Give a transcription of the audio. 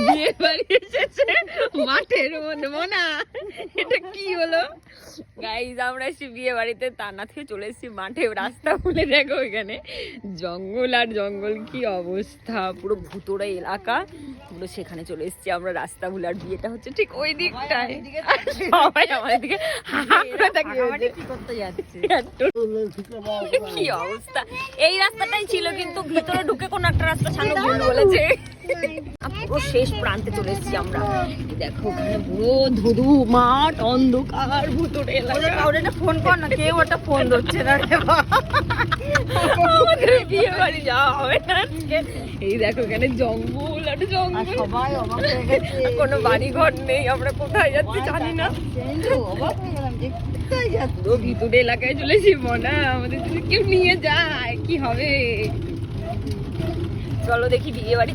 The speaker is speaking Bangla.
বিয়ে বাড়ি এসেছে মাঠের মধ্যে, মোনা এটা কি হলো গাইজ? আমরা এসেছি বিয়ে বাড়িতে, তা না থেকে চলে এসেছি মাঠে। রাস্তা বলে দেখো এখানে জঙ্গল আর জঙ্গল, কি অবস্থা, পুরো ভুতুড়ে এলাকা পুরো। সেখানে চলে এসেছি আমরা রাস্তা ভুলে। আর বিয়েটা হচ্ছে ঠিক ওই দিকটায়, সবাই আমাদের দিকে কি করতে যাচ্ছে। কি অবস্থা, এই রাস্তাটাই ছিল কিন্তু ভিতরে ঢুকে কোন একটা রাস্তা ছাড়ো ভুল বলেছে। পুরো শেষ প্রান্তে চলে এসেছি আমরা। দেখো ওখানে পুরো ধুধু মাঠ, অন্ধকার, ভুতুড়ে এলাকা। ওটা ফোন কর না, কেউ ওটা ফোন ধরছে না রে বাবা। আমাদের বিয়ে বাড়ি যাওয়া হবে না আজকে। এই দেখো এখানে জঙ্গল আর জঙ্গল, সবাই অবাক হয়ে গেছে। কোনো বাড়ি ঘর নেই, আমরা কোথায় যাচ্ছি জানি না। অবাক হয়ে গেলাম যে কোথায় যাচ্ছে। পুরো ভিতরে এলাকায় চলেছি, মনে আমাদের যদি কেউ নিয়ে যায় কি হবে। চলো দেখি বিয়ে বাড়ি